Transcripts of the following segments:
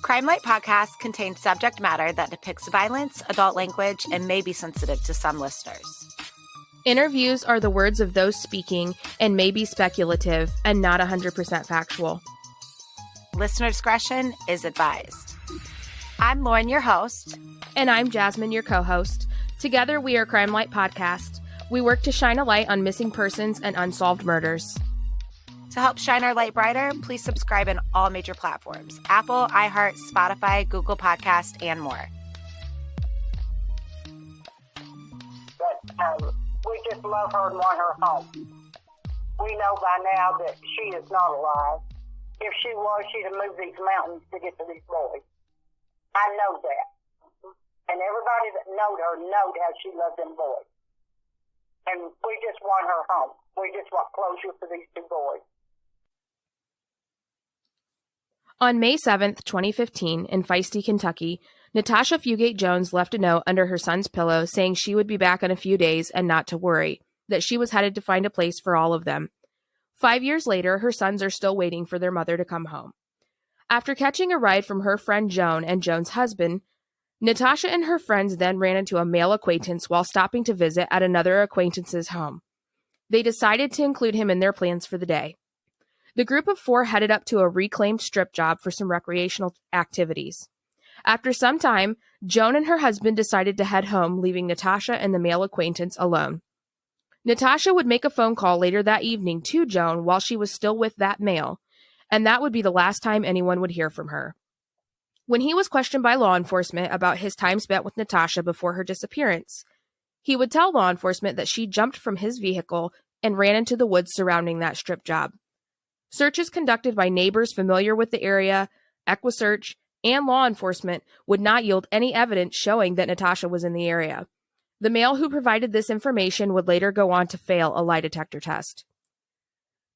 Crimelight Podcasts contain subject matter that depicts violence, adult language, and may be sensitive to some listeners. Interviews are the words of those speaking and may be speculative and not 100% factual. Listener discretion is advised. I'm Lauren, your host. And I'm Jasmine, your co-host. Together, we are Crimelight Podcast. We work to shine a light on missing persons and unsolved murders. To help shine our light brighter, please subscribe in all major platforms: Apple, iHeart, Spotify, Google Podcast, and more. But we just love her and want her home. We know by now that she is not alive. If she was, she'd have moved these mountains to get to these boys. I know that. And everybody that knowed her knowed how she loved them boys. And we just want her home. We just want closure for these two boys. On May 7th, 2015, in Fisty, Kentucky, Natasha Fugate Jones left a note under her son's pillow saying she would be back in a few days and not to worry, that she was headed to find a place for all of them. 5 years later, her sons are still waiting for their mother to come home. After catching a ride from her friend Joan and Joan's husband, Natasha and her friends then ran into a male acquaintance while stopping to visit at another acquaintance's home. They decided to include him in their plans for the day. The group of four headed up to a reclaimed strip job for some recreational activities. After some time, Joan and her husband decided to head home, leaving Natasha and the male acquaintance alone. Natasha would make a phone call later that evening to Joan while she was still with that male, and that would be the last time anyone would hear from her. When he was questioned by law enforcement about his time spent with Natasha before her disappearance, he would tell law enforcement that she jumped from his vehicle and ran into the woods surrounding that strip job. Searches conducted by neighbors familiar with the area, EquiSearch, and law enforcement would not yield any evidence showing that Natasha was in the area. The male who provided this information would later go on to fail a lie detector test.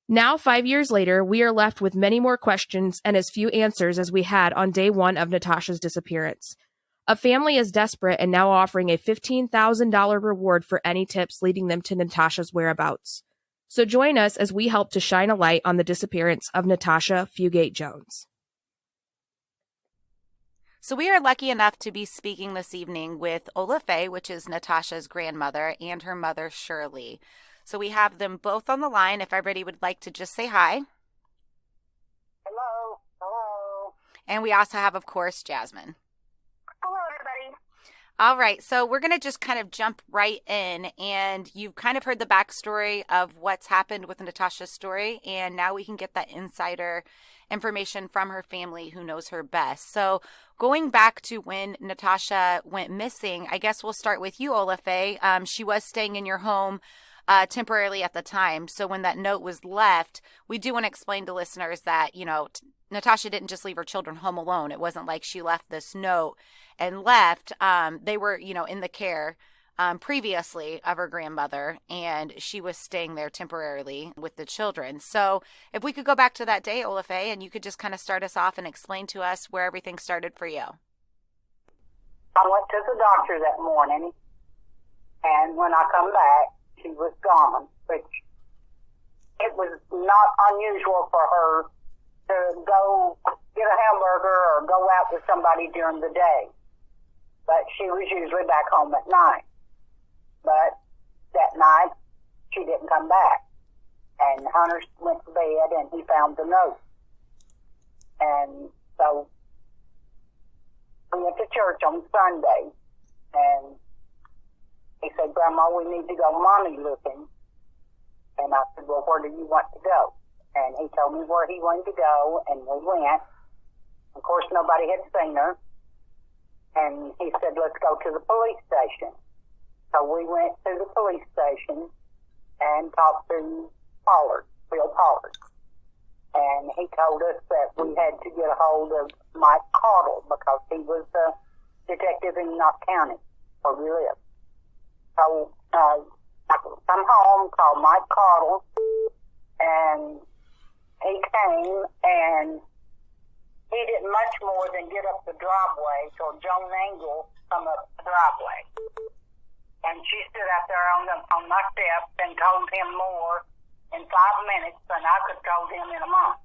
Now, 5 years later, we are left with many more questions and as few answers as we had on day one of Natasha's disappearance. A family is desperate and now offering a $15,000 reward for any tips leading them to Natasha's whereabouts. So join us as we help to shine a light on the disappearance of Natasha Fugate Jones. So we are lucky enough to be speaking this evening with Ola Faye, which is Natasha's grandmother, and her mother, Shirley. So we have them both on the line. If everybody would like to just say hi. Hello. Hello. And we also have, of course, Jasmine. Hello, everybody. All right, so we're going to just kind of jump right in, and you've kind of heard the backstory of what's happened with Natasha's story, and now we can get that insider information from her family who knows her best. So going back to when Natasha went missing, I guess we'll start with you, Ola Faye. She was staying in your home temporarily at the time. So when that note was left, we do want to explain to listeners that, Natasha didn't just leave her children home alone. It wasn't like she left this note and left. They were, in the care previously of her grandmother, and she was staying there temporarily with the children. So if we could go back to that day, Ola Faye, and you could just kind of start us off and explain to us where everything started for you. I went to the doctor that morning, and when I come back, she was gone, which it was not unusual for her to go get a hamburger or go out with somebody during the day. But she was usually back home at night. But that night, she didn't come back. And Hunter went to bed and he found the note. And so we went to church on Sunday, and he said, "Grandma, we need to go mommy looking." And I said, "Well, where do you want to go?" And he told me where he wanted to go, and we went. Of course, nobody had seen her. And he said, "Let's go to the police station." So we went to the police station and talked to Bill Pollard. And he told us that we had to get a hold of Mike Caudle because he was a detective in Knott County, where we live. So I come home, called Mike Caudle, and he came, and he did much more than get up the driveway till Joan Engel come up the driveway. And she stood out there on my steps and told him more in 5 minutes than I could have told him in a month.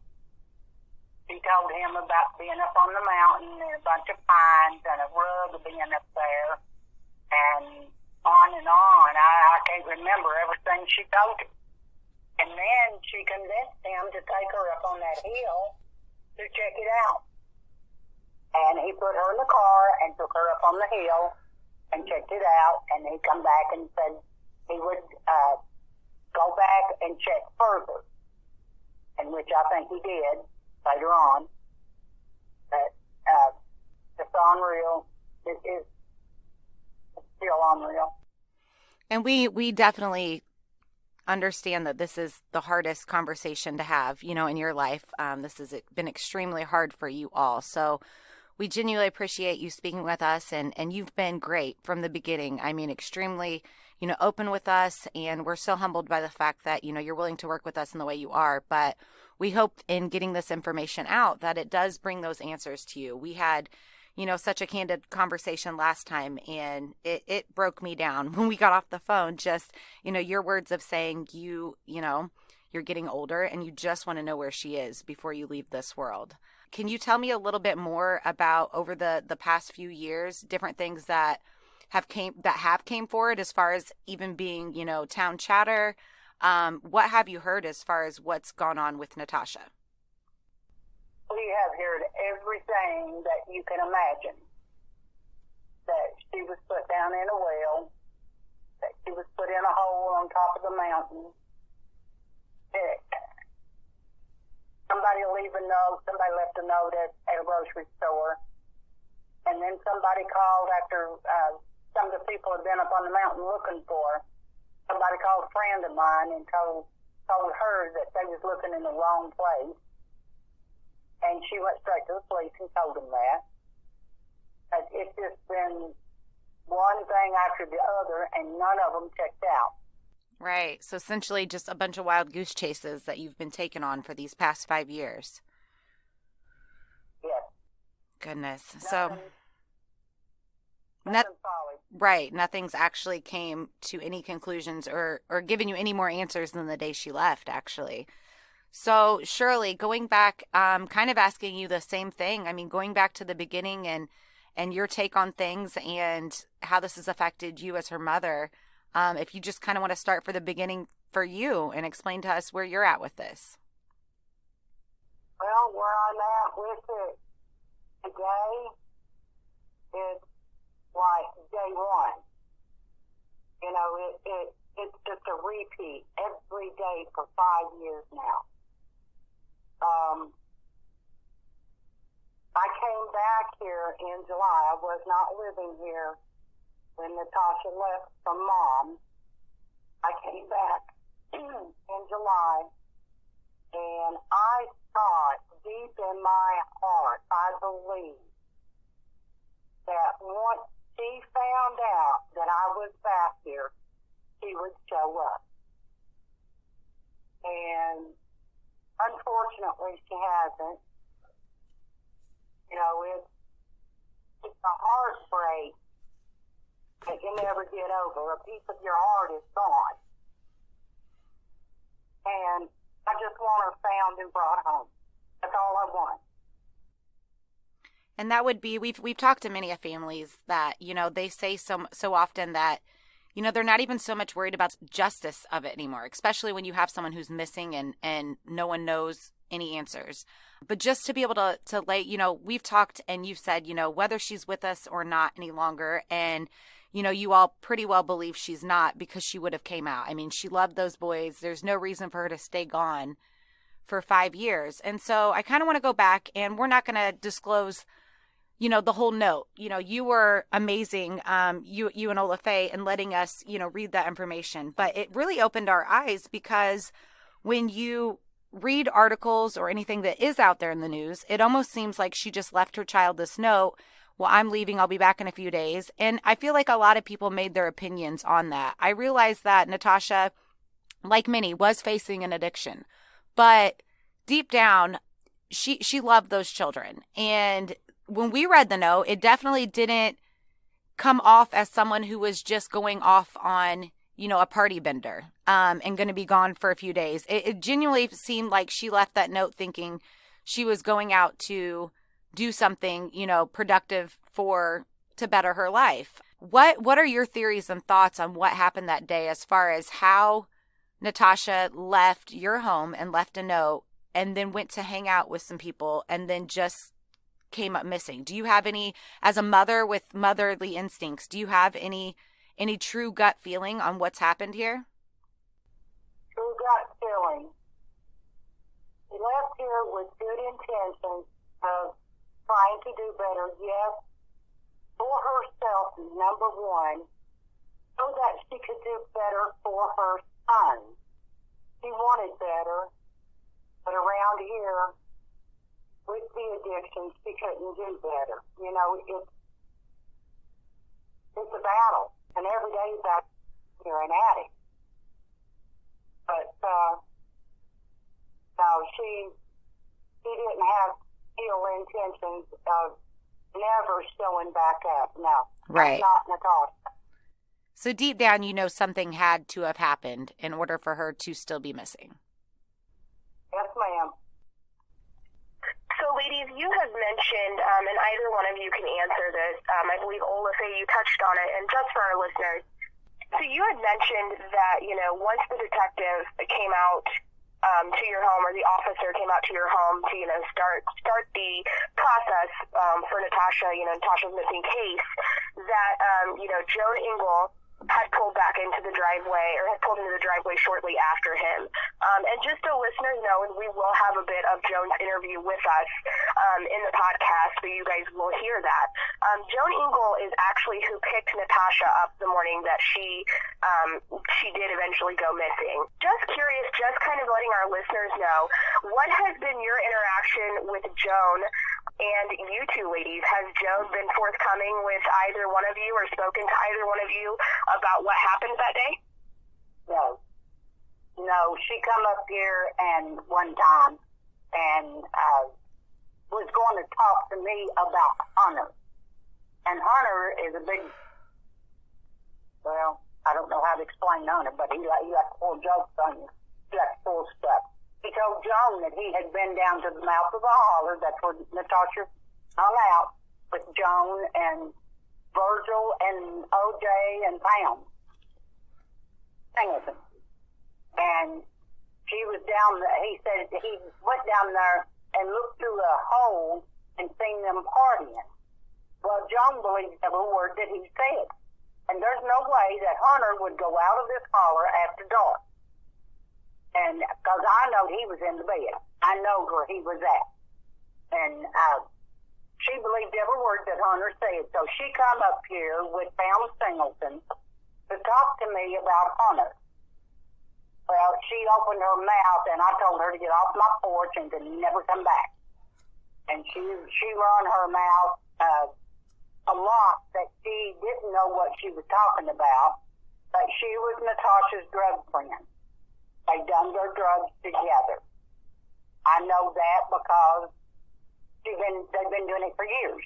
She told him about being up on the mountain and a bunch of pines and a rug being up there, and on and on. I can't remember everything she told him. And then she convinced him to take her up on that hill to check it out. And he put her in the car and took her up on the hill and checked it out, and he come back and said he would go back and check further, and which I think he did later on. But it's unreal. It is still unreal. And we definitely understand that this is the hardest conversation to have, in your life. This has been extremely hard for you all. So we genuinely appreciate you speaking with us, and you've been great from the beginning. I mean, extremely, open with us, and we're so humbled by the fact that, you're willing to work with us in the way you are. But we hope in getting this information out that it does bring those answers to you. We had, such a candid conversation last time, and it broke me down when we got off the phone. Just, your words of saying you're getting older and you just want to know where she is before you leave this world. Can you tell me a little bit more about over the past few years, different things that have came forward as far as even being, town chatter? What have you heard as far as what's gone on with Natasha? We have heard everything that you can imagine. That she was put down in a well, that she was put in a hole on top of the mountain. Somebody somebody left a note at a grocery store, and then somebody called after some of the people had been up on the mountain looking for her. Somebody called a friend of mine and told her that they was looking in the wrong place. And she went straight to the police and told them that. It's just been one thing after the other, and none of them checked out. Right. So essentially just a bunch of wild goose chases that you've been taken on for these past 5 years. Yes. Goodness. Nothing solid. Right. Nothing's actually came to any conclusions or given you any more answers than the day she left, actually. So Shirley, going back, kind of asking you the same thing. I mean, going back to the beginning and your take on things and how this has affected you as her mother. If you just kind of want to start for the beginning for you and explain to us where you're at with this. Well, where I'm at with it today is like day one. It's just a repeat every day for 5 years now. I came back here in July. I was not living here when Natasha left from Mom. I came back in July, and I thought deep in my heart, I believe that once she found out that I was back here, she would show up. And unfortunately, she hasn't. It's a heartbreak that you never get over. A piece of your heart is gone. And I just want her found and brought home. That's all I want. And that would be, we've talked to many families that, they say so often that, they're not even so much worried about justice of it anymore, especially when you have someone who's missing and no one knows any answers. But just to be able to lay, we've talked and you've said, whether she's with us or not any longer. And, you all pretty well believe she's not because she would have came out. I mean, she loved those boys. There's no reason for her to stay gone for 5 years. And so I kind of want to go back, and we're not going to disclose the whole note. You were amazing, you and Ola Faye, in letting us, read that information. But it really opened our eyes because when you read articles or anything that is out there in the news, it almost seems like she just left her child this note. Well, I'm leaving. I'll be back in a few days. And I feel like a lot of people made their opinions on that. I realized that Natasha, like many, was facing an addiction. But deep down, she loved those children. And when we read the note, it definitely didn't come off as someone who was just going off on, a party bender and going to be gone for a few days. It genuinely seemed like she left that note thinking she was going out to do something, productive to better her life. What are your theories and thoughts on what happened that day as far as how Natasha left your home and left a note and then went to hang out with some people and then just came up missing? Do you have any, as a mother with motherly instincts, do you have any true gut feeling on what's happened here? True gut feeling. She left here with good intentions of trying to do better, yes, for herself, number one, so that she could do better for her son. She wanted better, but around here, with the addiction, she couldn't do better. It's a battle, and every day that you're an addict. But no, she didn't have ill intentions of never showing back up. No, right. Not Natasha. So deep down, something had to have happened in order for her to still be missing. Yes, ma'am. So, ladies, you have mentioned, and either one of you can answer this, I believe, Olaf, you touched on it, and just for our listeners. So you had mentioned that, once the detective came out to your home, or the officer came out to your home to, start the process for Natasha, Natasha's missing case, that, Joan Engel had pulled back into the driveway, or had pulled into the driveway shortly after him. And just so listeners know, and we will have a bit of Joan's interview with us in the podcast, so you guys will hear that. Joan Engel is actually who picked Natasha up the morning that she did eventually go missing. Just curious, just kind of letting our listeners know, what has been your interaction with Joan and you two ladies? Has Joan been forthcoming with either one of you, or spoken to either one of you about what happened that day? No, she come up here and one time and was going to talk to me about Hunter. And Hunter is a big, I don't know how to explain Hunter, but he likes to pull jokes on you. He likes to pull stuff. He told Joan that he had been down to the mouth of the holler, that's where Natasha hung out, with Joan and Virgil and OJ and Pam Singleton. And she was down there. He said he went down there and looked through a hole and seen them partying. Well, Joan believes every word that he said. And there's no way that Hunter would go out of this holler after dark. And because I know he was in the bed. I know where he was at. And she believed every word that Hunter said. So she come up here with Pam Singleton to talk to me about Hunter. Well, she opened her mouth, and I told her to get off my porch and to never come back. And she run her mouth a lot that she didn't know what she was talking about, but she was Natasha's drug friend. They done their drugs together. I know that because they've been doing it for years.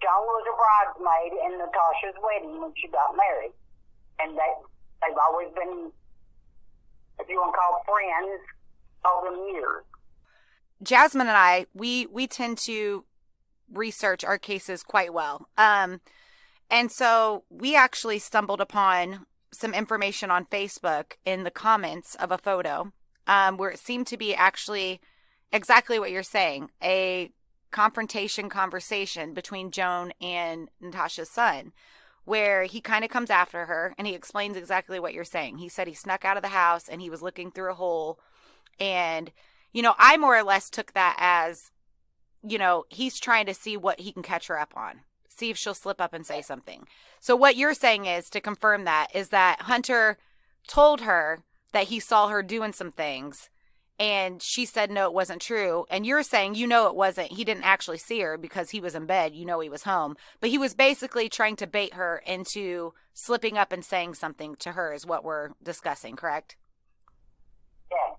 Joan was a bridesmaid in Natasha's wedding when she got married. And they've always been, if you want to call friends, over the years. Jasmine and I, we tend to research our cases quite well. And so we actually stumbled upon some information on Facebook in the comments of a photo where it seemed to be actually exactly what you're saying, a conversation between Joan and Natasha's son, where he kind of comes after her and he explains exactly what you're saying. He said he snuck out of the house and he was looking through a hole. And, I more or less took that as, he's trying to see what he can catch her up on, see if she'll slip up and say something. So what you're saying is, to confirm that, is that Hunter told her that he saw her doing some things and she said no, it wasn't true. And you're saying, it wasn't. He didn't actually see her because he was in bed. He was home. But he was basically trying to bait her into slipping up and saying something to her is what we're discussing, correct? Yes.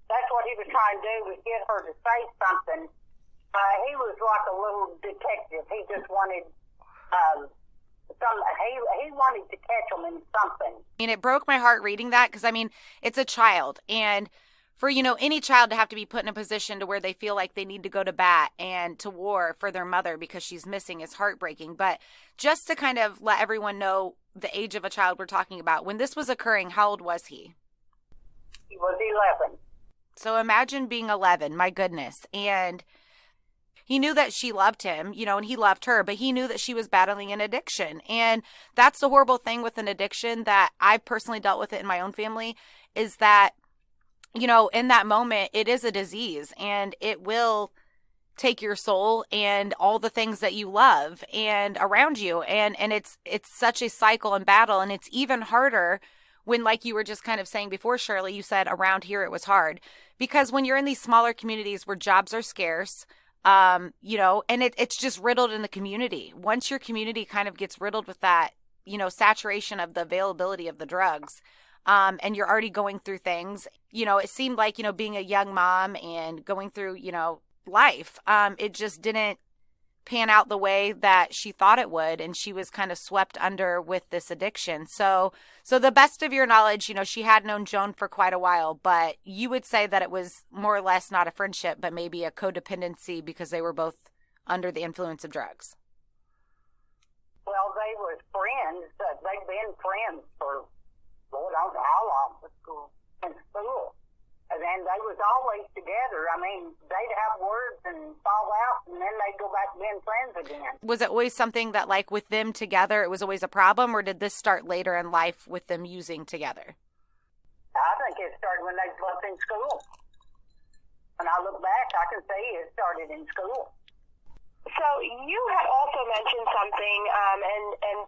That's what he was trying to do, was get her to say something. He was like a little detective. He just wanted he wanted to catch him in something. It broke my heart reading that because, it's a child. And for, any child to have to be put in a position to where they feel like they need to go to bat and to war for their mother because she's missing is heartbreaking. But just to kind of let everyone know the age of a child we're talking about, when this was occurring, how old was he? He was 11. So imagine being 11, my goodness. And he knew that she loved him, and he loved her, but he knew that she was battling an addiction. And that's the horrible thing with an addiction that I've personally dealt with it in my own family, is that, in that moment, it is a disease and it will take your soul and all the things that you love and around you. And it's such a cycle and battle. And it's even harder when, like you were just kind of saying before, Shirley, you said around here it was hard, because when you're in these smaller communities where jobs are scarce, and it's just riddled in the community. Once your community kind of gets riddled with that, saturation of the availability of the drugs, and you're already going through things, it seemed like, being a young mom and going through, life, it just didn't pan out the way that she thought it would. And she was kind of swept under with this addiction. So the best of your knowledge, she had known Joan for quite a while, but you would say that it was more or less not a friendship, but maybe a codependency because they were both under the influence of drugs. Well, they were friends. They'd been friends for, Lord, I don't know how long, in school. And then they was always together. I mean, they'd have words and fall out, and then they'd go back to being friends again. Was it always something that, like, with them together, it was always a problem, or did this start later in life with them using together? I think it started when they was in school. When I look back, I can see it started in school. So you had also mentioned something, and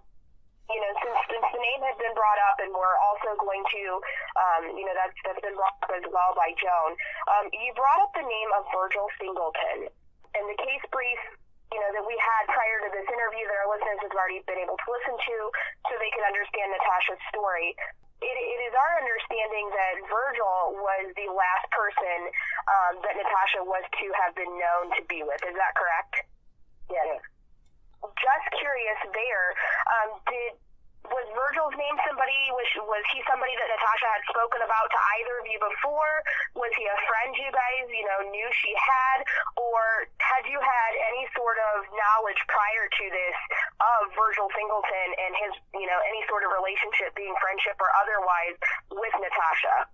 since the name had been brought up, and we're also going to, that's been brought up as well by Joan, you brought up the name of Virgil Singleton. And the case brief, that we had prior to this interview that our listeners have already been able to listen to so they could understand Natasha's story. It is our understanding that Virgil was the last person that Natasha was to have been known to be with. Is that correct? Yes. Just curious there, was Virgil's name was he somebody that Natasha had spoken about to either of you before? Was he a friend you guys, knew she had? Or had you had any sort of knowledge prior to this of Virgil Singleton and his, any sort of relationship, being friendship or otherwise, with Natasha?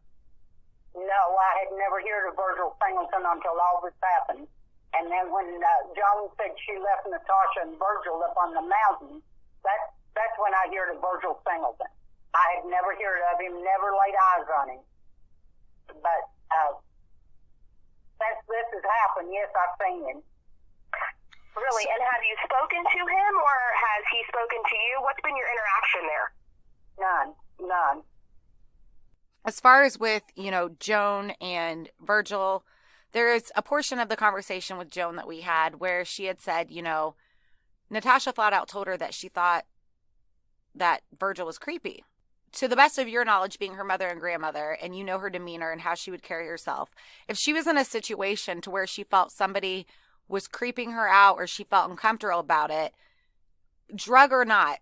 No, I had never heard of Virgil Singleton until all this happened. And then when Joan said she left Natasha and Virgil up on the mountain, that's when I heard of Virgil Singleton. I had never heard of him, never laid eyes on him. But since this has happened, yes, I've seen him. Really? And have you spoken to him, or has he spoken to you? What's been your interaction there? None. As far as with, Joan and Virgil, there is a portion of the conversation with Joan that we had where she had said, Natasha flat out told her that she thought that Virgil was creepy. To the best of your knowledge, being her mother and grandmother, and her demeanor and how she would carry herself, if she was in a situation to where she felt somebody was creeping her out or she felt uncomfortable about it, drug or not,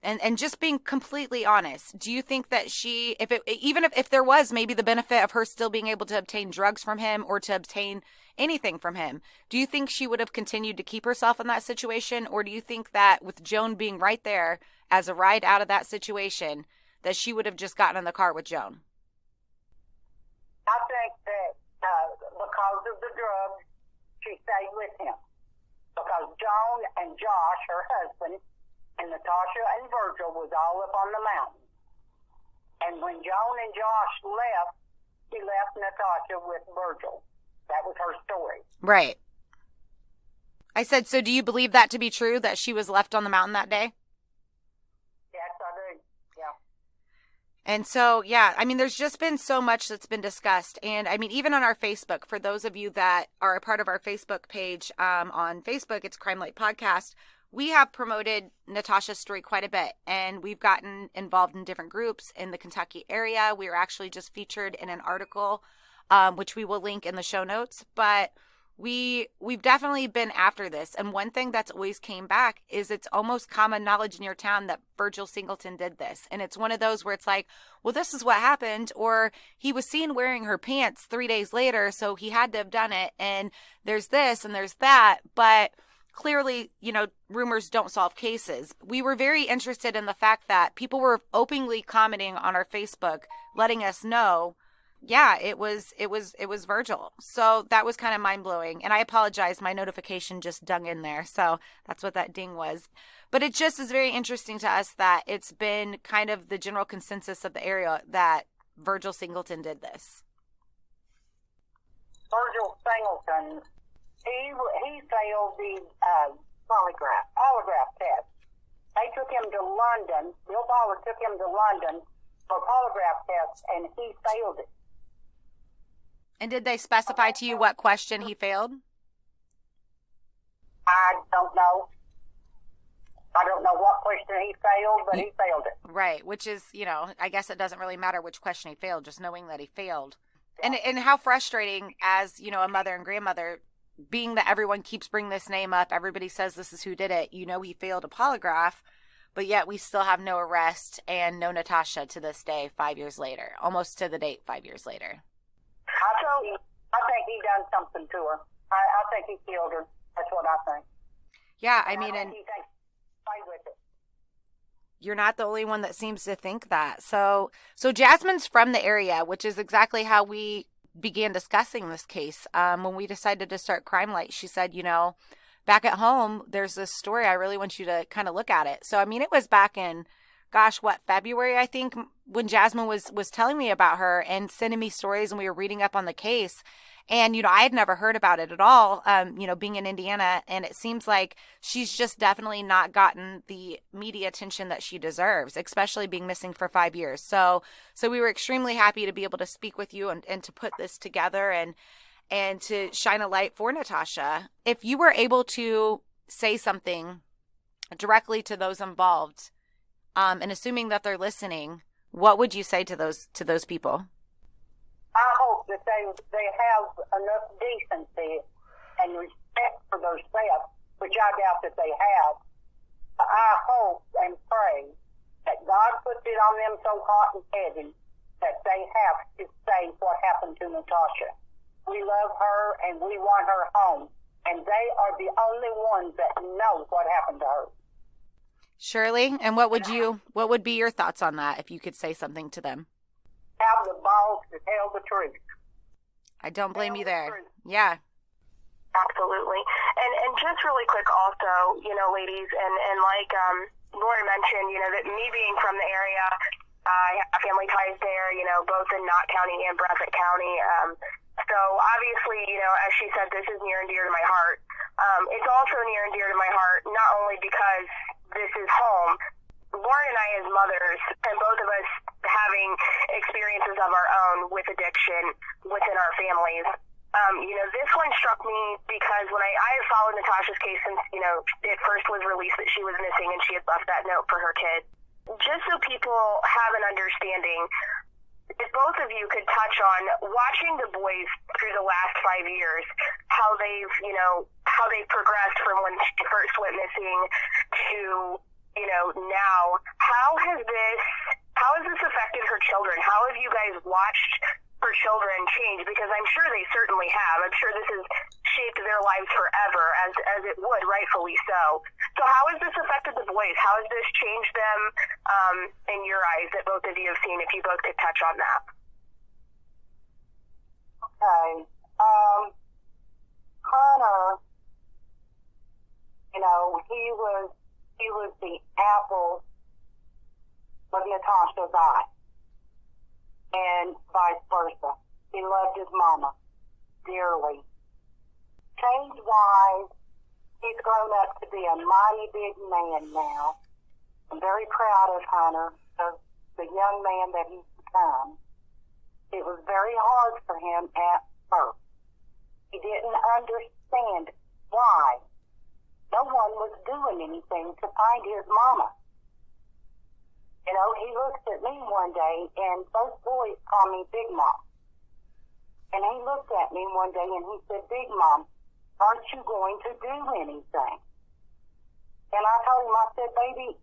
and just being completely honest, do you think that she, if there was maybe the benefit of her still being able to obtain drugs from him or to obtain anything from him, do you think she would have continued to keep herself in that situation? Or do you think that with Joan being right there as a ride out of that situation, that she would have just gotten in the car with Joan? I think that because of the drugs, she stayed with him. Because Joan and Josh, her husband, and Natasha and Virgil was all up on the mountain. And when Joan and Josh left, he left Natasha with Virgil. That was her story. Right. I said, so do you believe that to be true, that she was left on the mountain that day? Yes, I do. Yeah. And so, yeah, there's just been so much that's been discussed. And even on our Facebook, for those of you that are a part of our Facebook page, on Facebook, it's Crimelight Podcast. We have promoted Natasha's story quite a bit, and we've gotten involved in different groups in the Kentucky area. We were actually just featured in an article, which we will link in the show notes. But we've definitely been after this. And one thing that's always came back is it's almost common knowledge in your town that Virgil Singleton did this. And it's one of those where it's like, well, this is what happened, or he was seen wearing her pants 3 days later, so he had to have done it. And there's this and there's that. But clearly, rumors don't solve cases. We were very interested in the fact that people were openly commenting on our Facebook, letting us know, yeah, it was Virgil. So that was kind of mind blowing. And I apologize, my notification just dung in there. So that's what that ding was. But it just is very interesting to us that it's been kind of the general consensus of the area that Virgil Singleton did this. Virgil Singleton, he failed the polygraph test. They took him to London. Bill Ballard took him to London for a polygraph test, and he failed it. And did they specify to you what question he failed? I don't know. I don't know what question he failed, but he failed it. Right, which is, I guess it doesn't really matter which question he failed, just knowing that he failed. And how frustrating as, a mother and grandmother, being that everyone keeps bringing this name up, everybody says this is who did it, he failed a polygraph, but yet we still have no arrest and no Natasha to this day, 5 years later, almost to the date 5 years later. I think he done something to her. I think he killed her. That's what I think. Yeah, and he thinks play with it. You're not the only one that seems to think that. So Jasmine's from the area, which is exactly how we began discussing this case. When we decided to start Crimelight, she said, back at home, there's this story. I really want you to kind of look at it. So, it was back in, February, I think, when Jasmine was telling me about her and sending me stories, and we were reading up on the case. And, I had never heard about it at all, being in Indiana. And it seems like she's just definitely not gotten the media attention that she deserves, especially being missing for 5 years. So we were extremely happy to be able to speak with you and to put this together and to shine a light for Natasha. If you were able to say something directly to those involved, and assuming that they're listening, what would you say to those people? I hope that they have enough decency and respect for themselves, which I doubt that they have. I hope and pray that God puts it on them so hot and heavy that they have to say what happened to Natasha. We love her and we want her home, and they are the only ones that know what happened to her. Shirley, and what would be your thoughts on that if you could say something to them? Have the balls to tell the truth. I don't blame you there. Yeah. Absolutely. And just really quick also, ladies, and like Laura mentioned, that me being from the area, I have family ties there, both in Knott County and Breathitt County. So obviously, as she said, this is near and dear to my heart. It's also near and dear to my heart, not only because this is home. Lauren and I as mothers, and both of us having experiences of our own with addiction within our families. This one struck me because when I have followed Natasha's case since, it first was released that she was missing and she had left that note for her kid. Just so people have an understanding, if both of you could touch on watching the boys through the last 5 years, how they've progressed from when she first went missing to, now, how has this affected her children? How have you guys watched her children change? Because I'm sure they certainly have. I'm sure this has shaped their lives forever, as it would, rightfully so. So how has this affected the boys? How has this changed them in your eyes that both of you have seen, if you both could touch on that? Okay. Connor, he was the apple of Natasha's eye, and vice versa. He loved his mama dearly. Change-wise, he's grown up to be a mighty big man now. I'm very proud of Hunter, of the young man that he's become. It was very hard for him at first. He didn't understand why no one was doing anything to find his mama. He looked at me one day, and both boys call me Big Mom. And he looked at me one day, and he said, Big Mom, aren't you going to do anything? And I told him, I said, baby,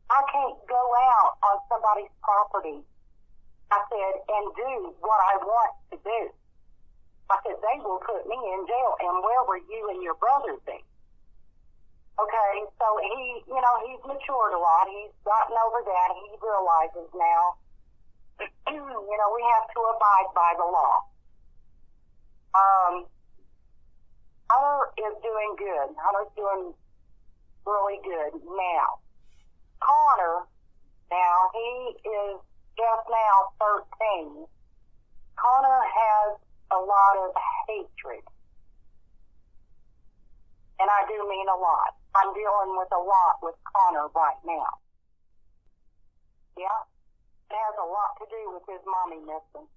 I can't go out on somebody's property, I said, and do what I want to do. I said, they will put me in jail, and where will you and your brother be? Okay, so he's matured a lot. He's gotten over that. He realizes now, we have to abide by the law. Hunter is doing good. Hunter's doing really good now. Connor, now, he is just now 13. Connor has a lot of hatred. And I do mean a lot. I'm dealing with a lot with Connor right now. Yeah. It has a lot to do with his mommy missing.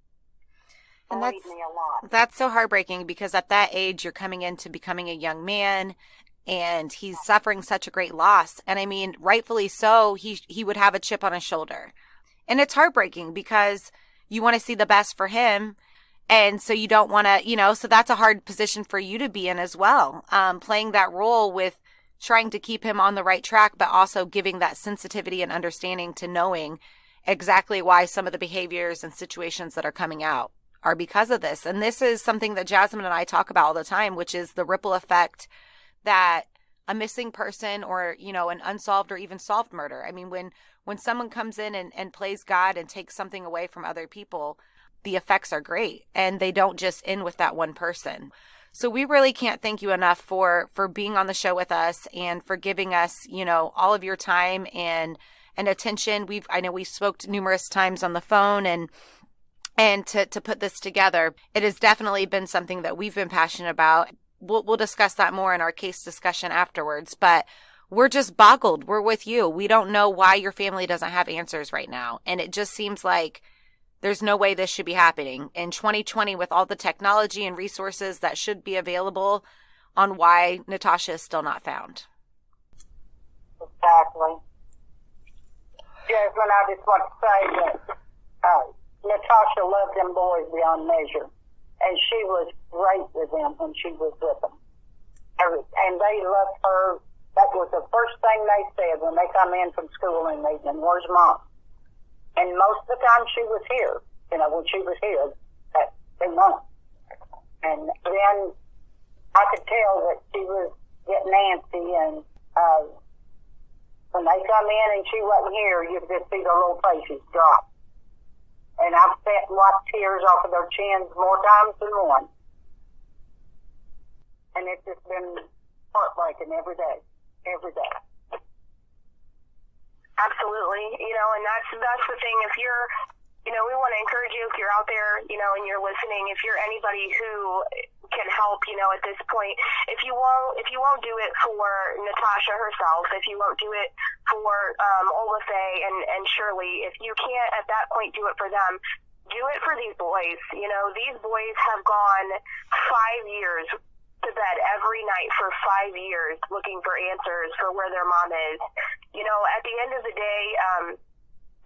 And Believe me, a lot. That's so heartbreaking, because at that age, you're coming into becoming a young man, and he's suffering such a great loss. And I mean, rightfully so, he would have a chip on his shoulder. And it's heartbreaking because you want to see the best for him. And so you don't want to, so that's a hard position for you to be in as well. Playing that role with trying to keep him on the right track, but also giving that sensitivity and understanding to knowing exactly why some of the behaviors and situations that are coming out are because of this. And this is something that Jasmine and I talk about all the time, which is the ripple effect that a missing person or, an unsolved or even solved murder. I mean, when someone comes in and plays God and takes something away from other people, the effects are great, and they don't just end with that one person. So we really can't thank you enough for being on the show with us and for giving us, all of your time and attention. I know we spoke numerous times on the phone and to put this together. It has definitely been something that we've been passionate about. We'll discuss that more in our case discussion afterwards, but we're just boggled. We're with you. We don't know why your family doesn't have answers right now. And it just seems like there's no way this should be happening in 2020 with all the technology and resources that should be available on why Natasha is still not found. Exactly. Jasmine, I just want to say that Natasha loved them boys beyond measure, and she was great with them when she was with them. And they loved her. That was the first thing they said when they come in from school in the evening, "Where's Mom?" And most of the time she was here, when she was here, that big month. And then I could tell that she was getting antsy, and when they come in and she wasn't here, you could just see their little faces drop. And I've sat and watched tears off of their chins more times than one. And it's just been heartbreaking every day. Absolutely. And that's the thing. If you're, we want to encourage you, if you're out there, and you're listening, if you're anybody who can help, at this point, if you won't do it for Natasha herself, if you won't do it for Olafe and Shirley, if you can't at that point do it for them, do it for these boys. These boys have gone 5 years to bed every night for 5 years looking for answers for where their mom is. At the end of the day,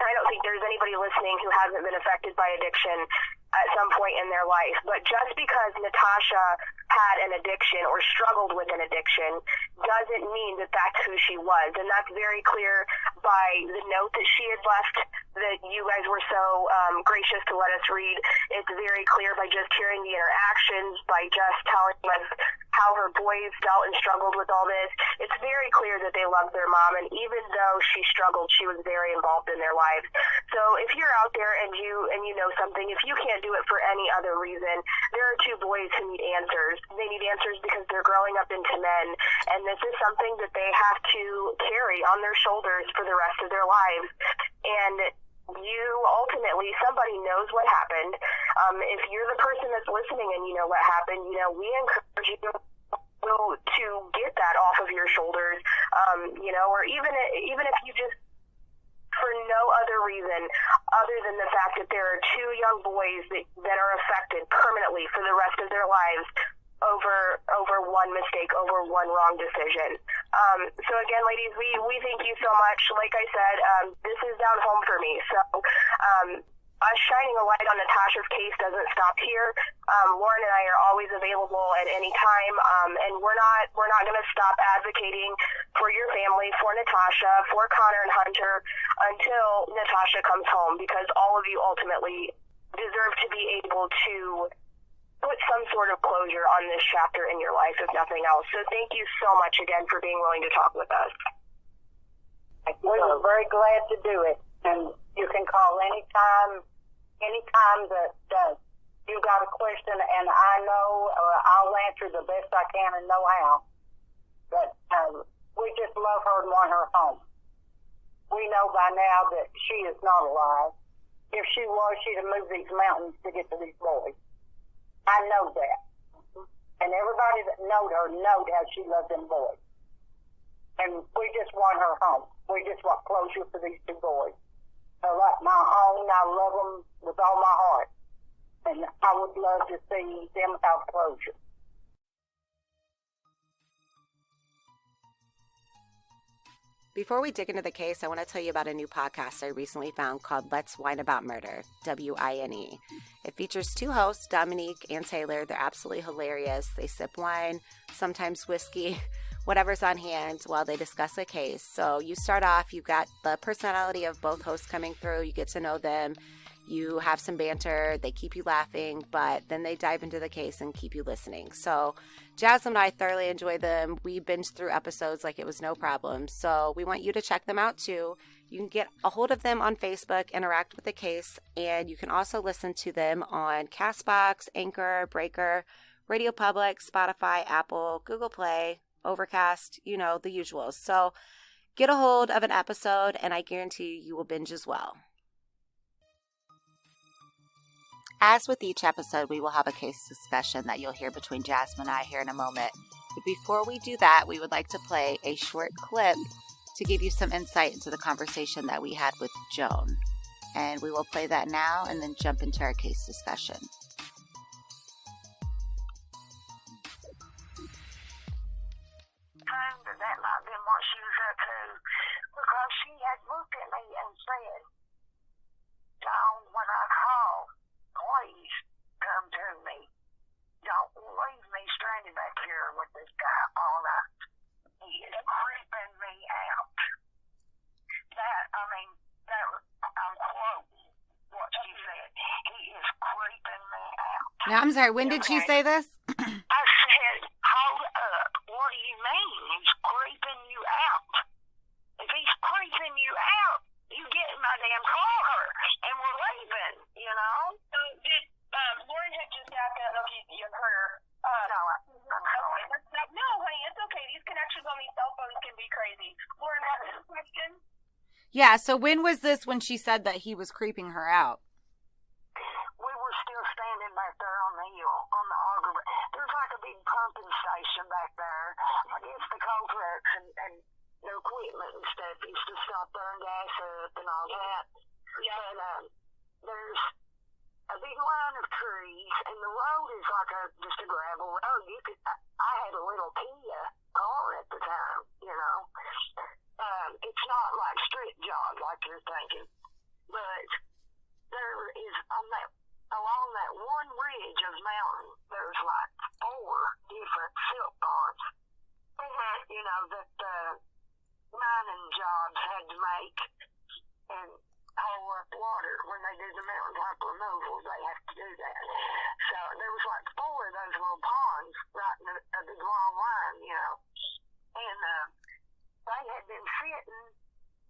I don't think there's anybody listening who hasn't been affected by addiction at some point in their life. But just because Natasha had an addiction or struggled with an addiction doesn't mean that that's who she was. And that's very clear by the note that she had left that you guys were so gracious to let us read. It's very clear by just hearing the interactions, by just telling us how her boys dealt and struggled with all this. It's very clear that they loved their mom, and even though she struggled, she was very involved in their lives. So if you're out there and you know something, if you can't do it for any other reason, there are two boys who need answers. They need answers because they're growing up into men, and this is something that they have to carry on their shoulders for the rest of their lives. And somebody knows what happened. If you're the person that's listening and you know what happened, we encourage you to get that off of your shoulders, or even if you just, for no other reason other than the fact that there are two young boys that are affected permanently for the rest of their lives over one mistake, over one wrong decision. So again, ladies, we thank you so much. Like I said, this is down home for me. So us shining a light on Natasha's case doesn't stop here. Lauren and I are always available at any time, and we're not going to stop advocating for your family, for Natasha, for Connor and Hunter until Natasha comes home, because all of you ultimately deserve to be able to put some sort of closure on this chapter in your life, if nothing else. So thank you so much again for being willing to talk with us. We were very glad to do it, and you can call anytime that you got a question, and I know I'll answer the best I can and know how. But we just love her and want her home. We know by now that she is not alive. If she was, she'd have moved these mountains to get to these boys. I know that. And everybody that knowed her knowed how she loved them boys. And we just want her home. We just want closure for these two boys. They're like my own. I love them with all my heart. And I would love to see them have closure. Before we dig into the case, I want to tell you about a new podcast I recently found called Let's Whine About Murder, WINE. It features two hosts, Dominique and Taylor. They're absolutely hilarious. They sip wine, sometimes whiskey, whatever's on hand while they discuss a case. So you start off, you've got the personality of both hosts coming through. You get to know them. You have some banter. They keep you laughing, but then they dive into the case and keep you listening. So Jasmine and I thoroughly enjoy them. We binged through episodes like it was no problem. So we want you to check them out too. You can get a hold of them on Facebook, interact with the case, and you can also listen to them on Castbox, Anchor, Breaker, Radio Public, Spotify, Apple, Google Play, Overcast, you know, the usuals. So get a hold of an episode and I guarantee you will binge as well. As with each episode, we will have a case discussion that you'll hear between Jasmine and I here in a moment. But before we do that, we would like to play a short clip to give you some insight into the conversation that we had with Joan. And we will play that now and then jump into our case discussion. That might have been what she was up to, because she had looked at me and said, Joan, when I call, please come to me. Don't leave me stranded back here with this guy all night. He is creeping me out. I'm quoting what she said. He is creeping me out. Now, I'm sorry, when did she say this? I said, hold up. What do you mean? He's creeping you out. If he's creeping you out, you get in my damn car and we're leaving, you know? So did Lauren had just asked, I don't know if you heard her. No, I'm sorry. No, honey, it's okay. These connections on these cell phones can be crazy. Lauren, what's the question? Yeah, so when was this when she said that he was creeping her out? We were still standing back there on the hill, on the auger. There's like a big pumping station back there. I guess the coal trucks and the equipment and stuff used to stop there and gas up and all that. Yeah. But there's a big line of trees, and the road is like just a gravel road. I had a little Kia car at the time, you know. It's not like strip jog like you're thinking, but there is along that one ridge of mountain, there's like 4 different silk ponds, you know, that mining jobs had to make and haul up water when they do the mountaintop removal. They have to do that. So there was like 4 of those little ponds right in a big long line, you know, and they had been sitting.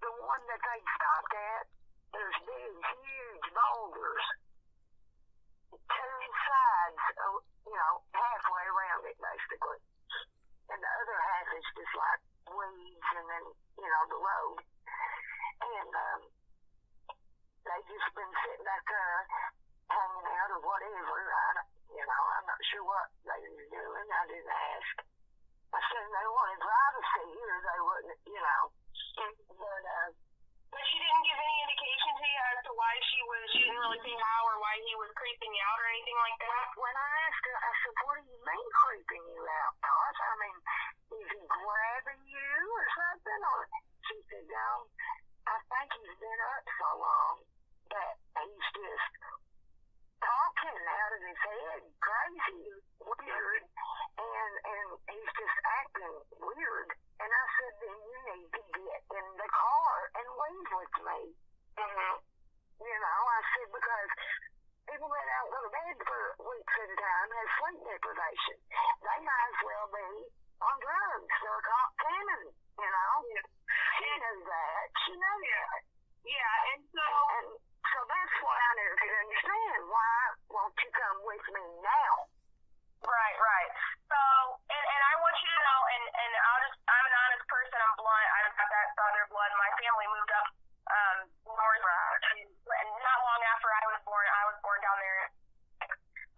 The one that they stopped at, there's big, huge boulders, 2 sides, you know, halfway around it, basically. And the other half is just like weeds and then, you know, the road. And they just been sitting back there hanging out or whatever. I'm not sure what they were doing. I didn't ask. I said they wanted privacy or they wouldn't, you know. But she didn't give any indication to you as to why she didn't really say how or why he was creeping you out or anything like that? When I asked her, I said, what do you mean creeping you out, Tosh? I mean, is he grabbing you or something? Or she said, no, I think he's been up so long that he's just talking out of his head, crazy, weird, and he's just acting weird. And I said, then you need to get in the car and leave with me. You know, I said, because people that don't go to bed for weeks at a time have sleep deprivation. They might as well be on drugs. They're caught tanning, you know. She knows that. She knows that. Yeah, and so that's what I never could understand. Why won't you come with me now? Right. So, and I want you to know, and I'm an honest person, I'm blunt, I've got that Southern blood. My family moved up north, and not long after I was born down there.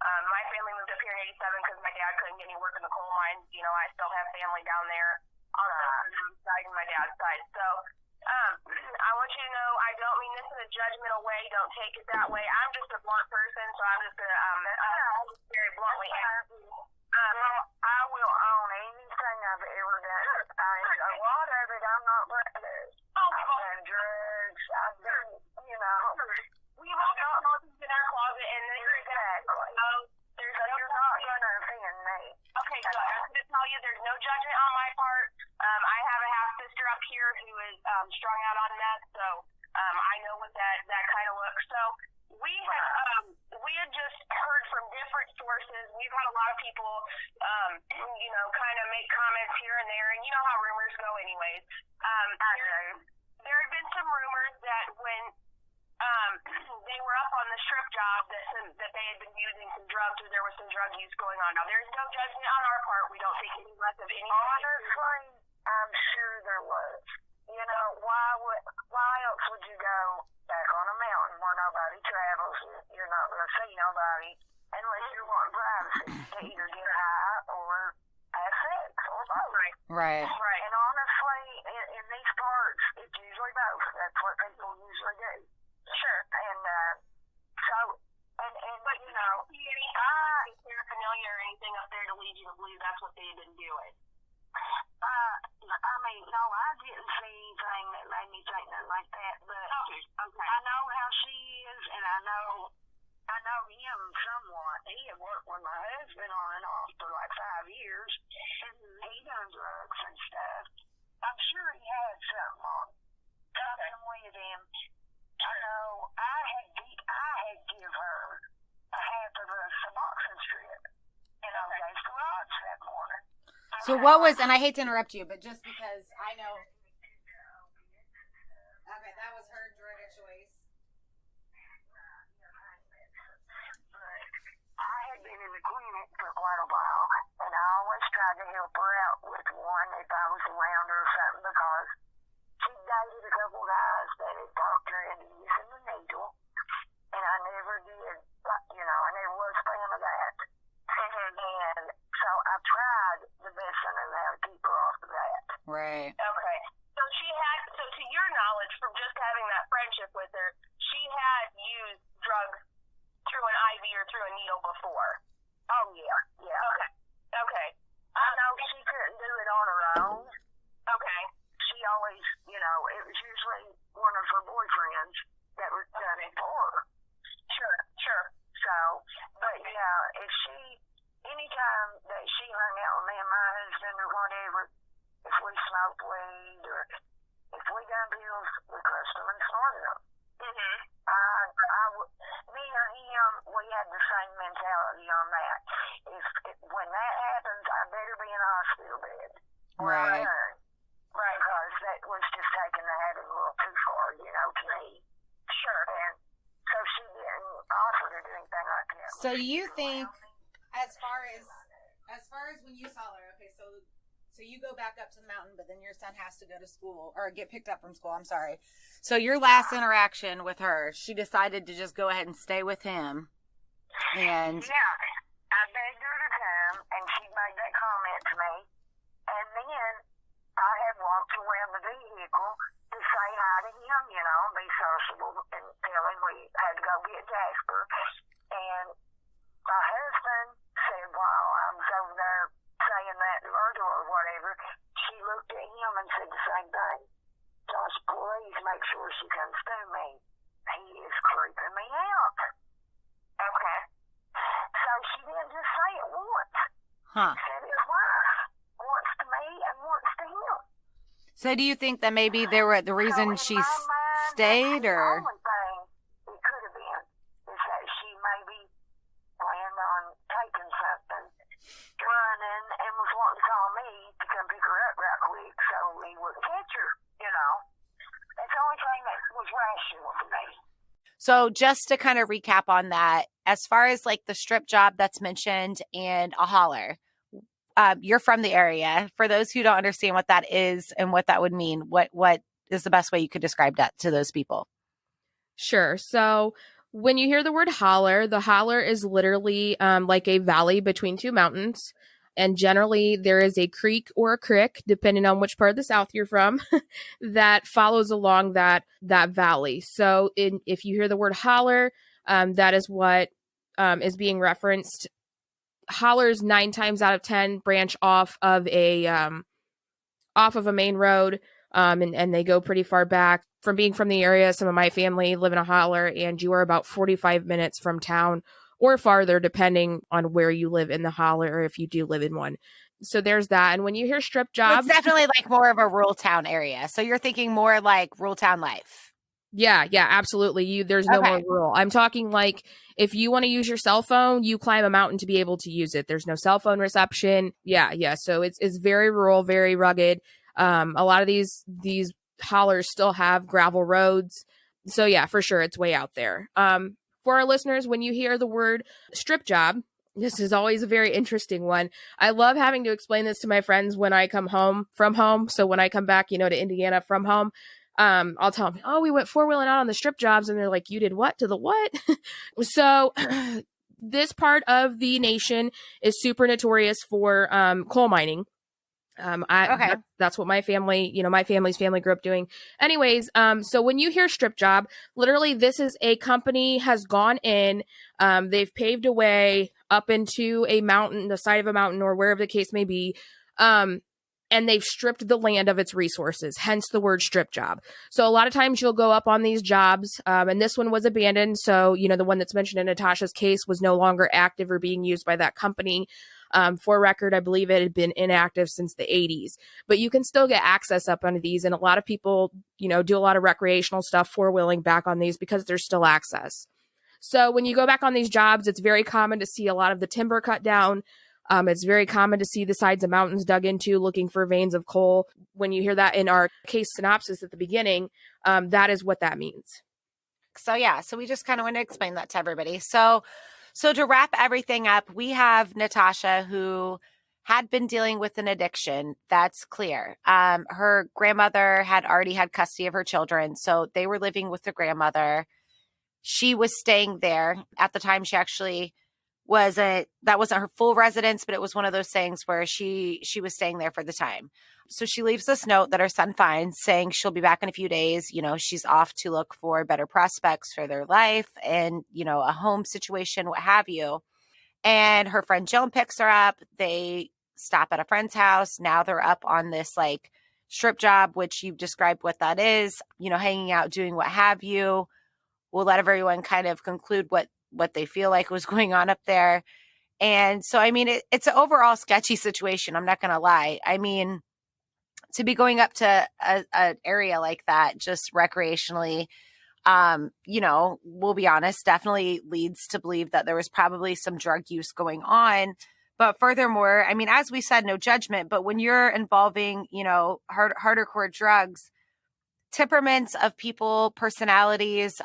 My family moved up here in '87 because my dad couldn't get any work in the coal mines. You know, I still have family down there on the side and my dad's side. So, I want you to know, I don't mean this in a judgmental way. Don't take it that way. I'm just a blunt person, so I'm just going to very bluntly answer. I will own anything I've ever done. A lot of it I'm not proud of. I've done drugs. I've done, you know. We've all got mountains in our closet, and you're not going to offend me. Okay, so I'm going to tell you there's no judgment on my part. I have a half-sister up here who is strung out on meth, so I know what that kind of looks. So we had just heard from different sources. We've had a lot of people, you know, kind of make comments here and there, and you know how rumors go anyways. There had been some rumors that when they were up on the strip job that they had been using some drugs, or there was some drug use going on. Now, there's no judgment on our part. We don't think any less of any. Honestly, I'm sure there was. You know, why else would you go back on a mountain where nobody travels? You're not going to see nobody unless you want privacy to either get high or have sex or both. Right. And honestly, in these parts, it's usually both. That's what people usually do. Sure. And but you know, paraphernalia or anything up there to lead you to believe that's what they had been doing. I mean, no, I didn't see anything that made me think nothing like that. But Okay. I know how she is, and I know him somewhat. He had worked with my husband on and off for like 5 years, and he done drugs and stuff. I'm sure he had something with him. I know I had give her a half of a Suboxone strip in OJ's garage that morning. So what was, and I hate to interrupt you, but just because I know. Okay, that was her drug of choice. I had been in the clinic for quite a while, and I always tried to help her out with one if I was around her or something, because she dated a couple guys that had talked her into using the needle, and I never did, you know, I never was a fan of that. And so I tried the best I knew how to keep her off of that. Right. Okay. So to your knowledge, from just having that friendship with her, she had used drugs through an IV or through a needle before. Oh, yeah. Okay. I know she couldn't do it on her own. Okay. She always, you know, it was usually one of her boyfriends that was done it for her. Sure. So, but yeah, anytime that she hung out with me and my husband or whatever, if we smoked weed or if we done pills, we crushed them and snorted them. Me or him, we had the same mentality on that. When that happens, I better be in a hospital bed. Right. Right, because that was just taking the habit a little too far, you know, to me. Sure. And so she didn't offer to do anything like that. So you think, as far as when you saw her, okay, so you go back up to the mountain, but then your son has to go to school or get picked up from school. I'm sorry. So your last interaction with her, she decided to just go ahead and stay with him. And yeah, I begged her to come, and she made that comment to me. And then I had walked around the vehicle to say hi to him, you know, and be sociable and tell him we had to go get Jasper. And my husband said, while I was over there saying that to her or whatever, she looked at him and said the same thing. Josh, please make sure she comes to me. He is creeping me Huh. She said his wife, once to me and once to him. So do you think that maybe there were the reason So in she my mind, stayed, that's the or? only thing it could have been, is that she maybe planned on taking something, running, and was wanting to call me to come pick her up right quick so we would catch her, you know. That's the only thing that was rational to me. So just to kind of recap on that, as far as like the strip job that's mentioned and a holler, you're from the area. For those who don't understand what that is and what that would mean, what is the best way you could describe that to those people? Sure. So when you hear the word holler, the holler is literally like a valley between two mountains. And generally, there is a creek or a crick, depending on which part of the South you're from, that follows along that valley. So if you hear the word holler, that is what is being referenced. Hollers 9 times out of 10 branch off of a main road, and they go pretty far back. From being from the area, some of my family live in a holler, and you are about 45 minutes from town or farther, depending on where you live in the holler, or if you do live in one. So there's that. And when you hear strip job, It's definitely like more of a rural town area. So you're thinking more like rural town life. yeah, absolutely. There's no more rural. I'm talking like if you want to use your cell phone, you climb a mountain to be able to use it. There's no cell phone reception. Yeah. So it's very rural, very rugged. A lot of these hollers still have gravel roads. So yeah, for sure, it's way out there. For our listeners, when you hear the word strip job, this is always a very interesting one. I love having to explain this to my friends when I come home from home. So when I come back, to Indiana from home, I'll tell them, oh, we went 4-wheeling out on the strip jobs. And they're like, you did what to the what? So this part of the nation is super notorious for coal mining. Okay. That's what my family, my family's family grew up doing. Anyways, so when you hear strip job, literally this is a company has gone in, they've paved a way up into a mountain, the side of a mountain or wherever the case may be. And they've stripped the land of its resources, hence the word strip job. So a lot of times you'll go up on these jobs, and this one was abandoned. So, the one that's mentioned in Natasha's case was no longer active or being used by that company. For record, I believe it had been inactive since the 80s, but you can still get access up onto these. And a lot of people, do a lot of recreational stuff, 4-wheeling back on these because there's still access. So when you go back on these jobs, it's very common to see a lot of the timber cut down. It's very common to see the sides of mountains dug into looking for veins of coal. When you hear that in our case synopsis at the beginning, that is what that means. So we just kind of want to explain that to everybody. So to wrap everything up, we have Natasha, who had been dealing with an addiction. That's clear. Her grandmother had already had custody of her children, so they were living with the grandmother. She was staying there. At the time, she actually that wasn't her full residence, but it was one of those things where she was staying there for the time. So she leaves this note that her son finds saying she'll be back in a few days. She's off to look for better prospects for their life and, a home situation, what have you. And her friend Joan picks her up. They stop at a friend's house. Now they're up on this like strip job, which you've described what that is, hanging out, doing what have you. We'll let everyone kind of conclude what they feel like was going on up there. And so, it's an overall sketchy situation. I'm not going to lie. To be going up to an area like that, just recreationally, we'll be honest, definitely leads to believe that there was probably some drug use going on. But furthermore, as we said, no judgment, but when you're involving, harder core drugs, temperaments of people, personalities,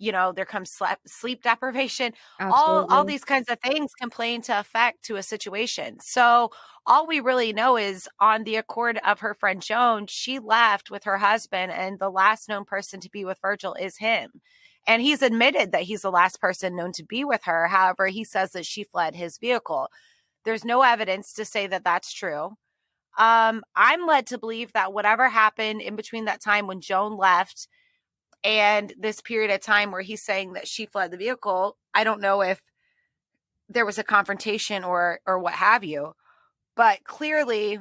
there comes sleep deprivation. All these kinds of things can play into effect to a situation. So all we really know is on the accord of her friend Joan, she left with her husband, and the last known person to be with Virgil is him. And he's admitted that he's the last person known to be with her. However, he says that she fled his vehicle. There's no evidence to say that that's true. I'm led to believe that whatever happened in between that time when Joan left and this period of time where he's saying that she fled the vehicle, I don't know if there was a confrontation or what have you, but clearly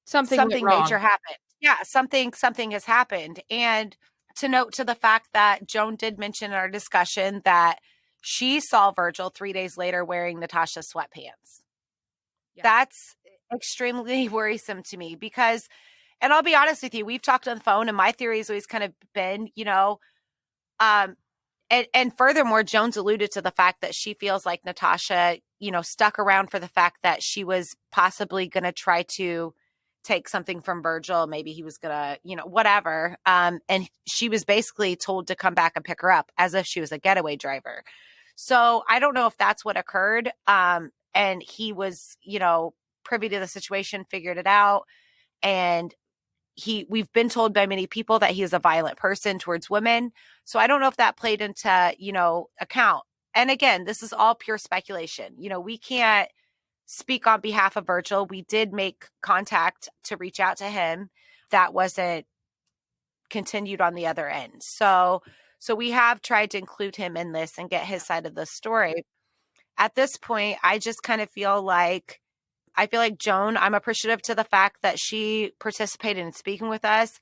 something major happened. Yeah, something has happened. And to note to the fact that Joan did mention in our discussion that she saw Virgil 3 days later wearing Natasha's sweatpants. Yeah. That's extremely worrisome to me because, and I'll be honest with you, we've talked on the phone and my theory has always kind of been, and furthermore, Jones alluded to the fact that she feels like Natasha, stuck around for the fact that she was possibly going to try to take something from Virgil. Maybe he was going to, whatever. And she was basically told to come back and pick her up as if she was a getaway driver. So I don't know if that's what occurred. And he was, privy to the situation, figured it out. And we've been told by many people that he is a violent person towards women. So I don't know if that played into, account. And again, this is all pure speculation. We can't speak on behalf of Virgil. We did make contact to reach out to him. That wasn't continued on the other end. So we have tried to include him in this and get his side of the story. At this point, I just kind of feel like Joan, I'm appreciative to the fact that she participated in speaking with us.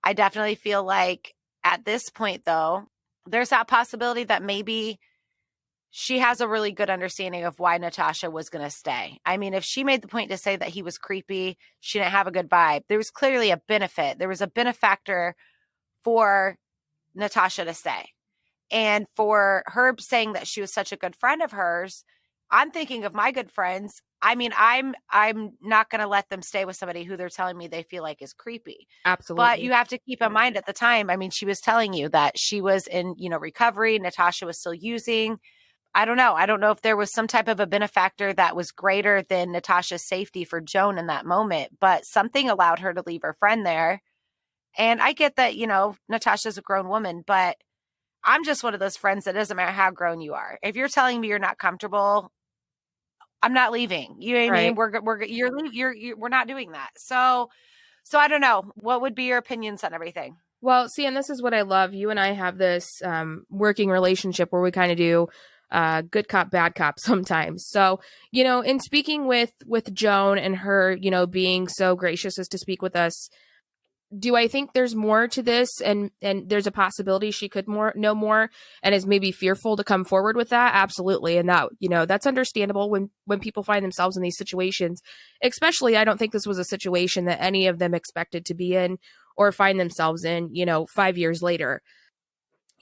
I definitely feel like at this point, though, there's that possibility that maybe she has a really good understanding of why Natasha was going to stay. I mean, if she made the point to say that he was creepy, she didn't have a good vibe, there was clearly a benefit. There was a benefactor for Natasha to stay. And for her saying that she was such a good friend of hers, I'm thinking of my good friends. I mean, I'm not going to let them stay with somebody who they're telling me they feel like is creepy. Absolutely. But you have to keep in mind at the time, I mean, she was telling you that she was in, recovery. Natasha was still using. I don't know. I don't know if there was some type of a benefactor that was greater than Natasha's safety for Joan in that moment, but something allowed her to leave her friend there. And I get that, Natasha's a grown woman, but I'm just one of those friends that doesn't matter how grown you are. If you're telling me you're not comfortable, I'm not leaving. You know what I mean? We're not doing that. So I don't know. What would be your opinions on everything? Well, see, and this is what I love. You and I have this working relationship where we kind of do good cop, bad cop sometimes. So, in speaking with Joan and her, being so gracious as to speak with us, do I think there's more to this and there's a possibility she could know more and is maybe fearful to come forward with that? Absolutely. And that, that's understandable when people find themselves in these situations, especially I don't think this was a situation that any of them expected to be in or find themselves in, 5 years later.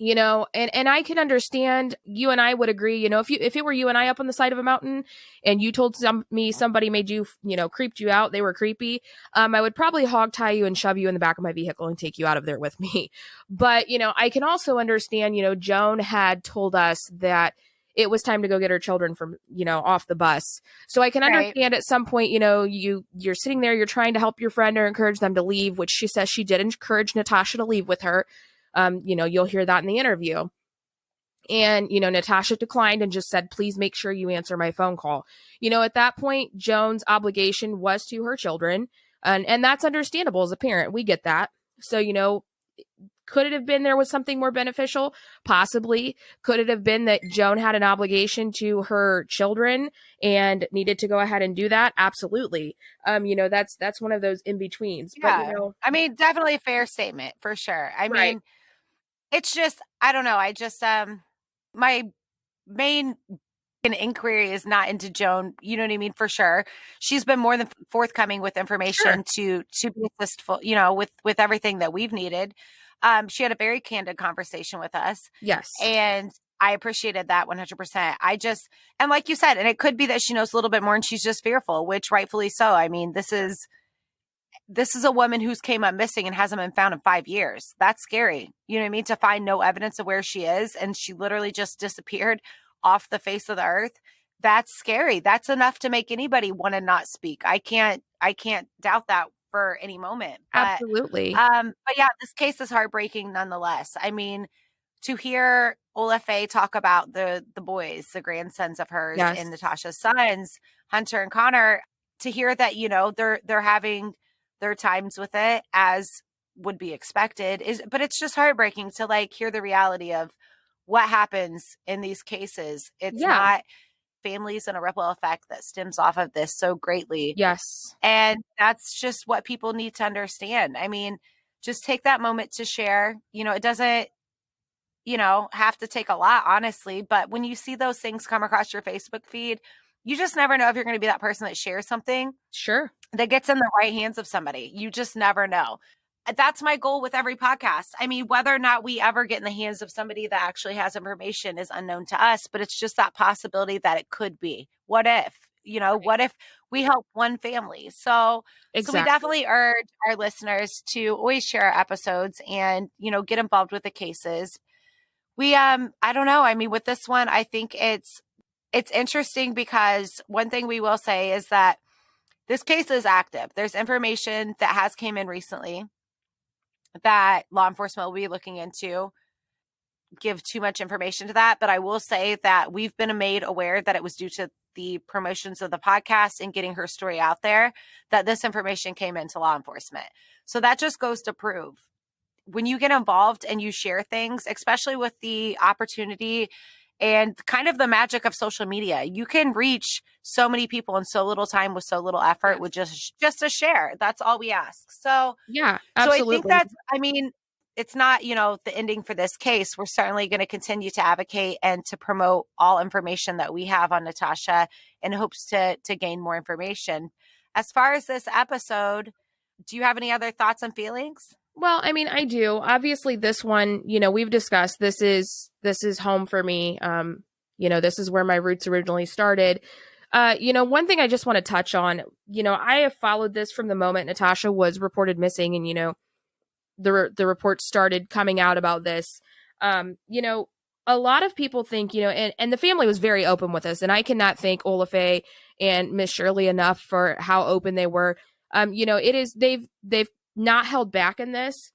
And I can understand, you and I would agree, if it were you and I up on the side of a mountain and you told somebody made you, creeped you out, they were creepy, I would probably hog tie you and shove you in the back of my vehicle and take you out of there with me. But, I can also understand, Joan had told us that it was time to go get her children from, off the bus. So I can understand at some point, you're sitting there, you're trying to help your friend or encourage them to leave, which she says she did encourage Natasha to leave with her. You'll hear that in the interview. And, Natasha declined and just said, please make sure you answer my phone call. At that point, Joan's obligation was to her children. And that's understandable as a parent. We get that. So, could it have been there was something more beneficial? Possibly. Could it have been that Joan had an obligation to her children and needed to go ahead and do that? Absolutely. That's one of those in-betweens. Yeah. But, I mean, definitely a fair statement for sure. I mean, it's just, I don't know. I just, my main inquiry is not into Joan. You know what I mean? For sure. She's been more than forthcoming with information to be assistful, with everything that we've needed. She had a very candid conversation with us. Yes. And I appreciated that 100%. And like you said, and it could be that she knows a little bit more and she's just fearful, which rightfully so. I mean, this is a woman who's came up missing and hasn't been found in 5 years. That's scary. You know what I mean? To find no evidence of where she is and she literally just disappeared off the face of the earth. That's scary. That's enough to make anybody want to not speak. I can't doubt that for any moment. But, absolutely. But yeah, this case is heartbreaking nonetheless. I mean, to hear Olafe talk about the boys, the grandsons of hers and Natasha's sons, Hunter and Connor, to hear that, they're having their times with it as would be expected but it's just heartbreaking to hear the reality of what happens in these cases. It's not families and a ripple effect that stems off of this so greatly. Yes. And that's just what people need to understand. I mean, just take that moment to share, it doesn't, have to take a lot, honestly. But when you see those things come across your Facebook feed, you just never know if you're going to be that person that shares something Sure. that gets in the right hands of somebody. You just never know. That's my goal with every podcast. I mean, whether or not we ever get in the hands of somebody that actually has information is unknown to us, but it's just that possibility that it could be. What if, what if we help one family? So we Exactly. definitely urge our listeners to always share our episodes and, get involved with the cases. We, I don't know. I mean, with this one, I think it's interesting because one thing we will say is that this case is active. There's information that has came in recently that law enforcement will be looking into. Give too much information to that, but I will say that we've been made aware that it was due to the promotions of the podcast and getting her story out there that this information came into law enforcement. So that just goes to prove when you get involved and you share things, especially with the opportunity and kind of the magic of social media, you can reach so many people in so little time with so little effort with just a share. That's all we ask. So yeah, absolutely. So I think it's not, the ending for this case. We're certainly going to continue to advocate and to promote all information that we have on Natasha in hopes to gain more information. As far as this episode, do you have any other thoughts and feelings? Well, I mean, I do. Obviously, this one, we've discussed, this is home for me. This is where my roots originally started. One thing I just want to touch on, I have followed this from the moment Natasha was reported missing and, the reports started coming out about this. A lot of people think, and the family was very open with us, and I cannot thank Olafe and Miss Shirley enough for how open they were. It is, they've not held back in this.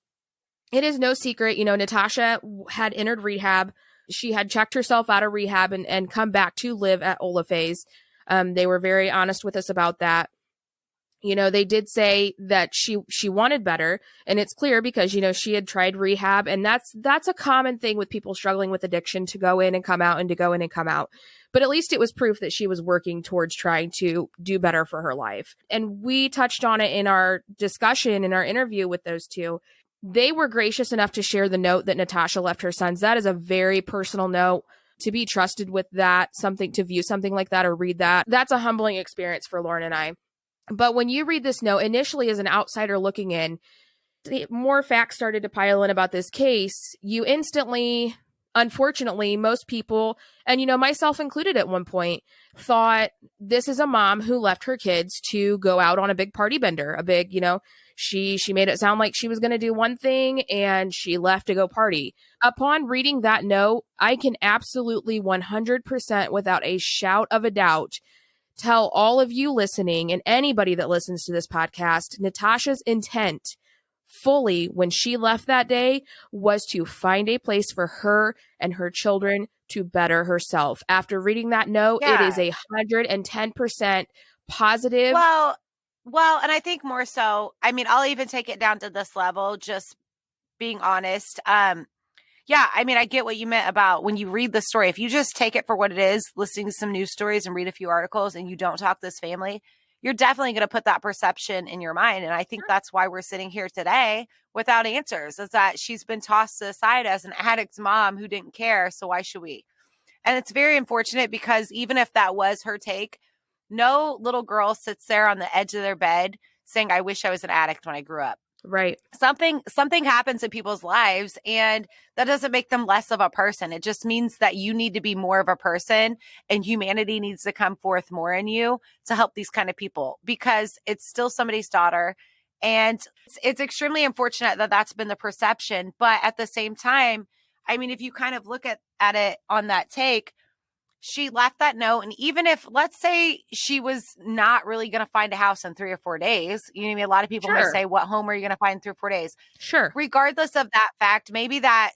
It is no secret, Natasha had entered rehab. She had checked herself out of rehab and come back to live at Olafe's. They were very honest with us about that. They did say that she wanted better, and it's clear because, she had tried rehab, and that's a common thing with people struggling with addiction, to go in and come out and to go in and come out. But at least it was proof that she was working towards trying to do better for her life. And we touched on it in our discussion, in our interview with those two. They were gracious enough to share the note that Natasha left her sons. That is a very personal note. To be trusted with that, to view something like that or read that, that's a humbling experience for Lauren and I. But when you read this note, initially as an outsider looking in, more facts started to pile in about this case. You instantly, unfortunately, most people, and myself included at one point, thought this is a mom who left her kids to go out on a big party bender, she made it sound like she was going to do one thing and she left to go party. Upon reading that note, I can absolutely 100% without a shout of a doubt tell all of you listening and anybody that listens to this podcast, Natasha's intent fully when she left that day was to find a place for her and her children to better herself. After reading that note, It is 110% positive. Well, and I think more so, I mean, I'll even take it down to this level, just being honest. Yeah, I mean, I get what you meant about when you read the story. If you just take it for what it is, listening to some news stories and read a few articles, and you don't talk to this family, you're definitely going to put that perception in your mind. And I think that's why we're sitting here today without answers, is that she's been tossed to the side as an addict's mom who didn't care. So why should we? And it's very unfortunate because even if that was her take, no little girl sits there on the edge of their bed saying, I wish I was an addict when I grew up. Right. Something happens in people's lives, and that doesn't make them less of a person. It just means that you need to be more of a person, and humanity needs to come forth more in you to help these kind of people, because it's still somebody's daughter. And it's extremely unfortunate that that's been the perception. But at the same time, I mean, if you kind of look at it on that take, she left that note. And even if, let's say, she was not really going to find a house in 3 or 4 days, you know what I mean? A lot of people might say, what home are you going to find in 3 or 4 days? Sure. Regardless of that fact, maybe that,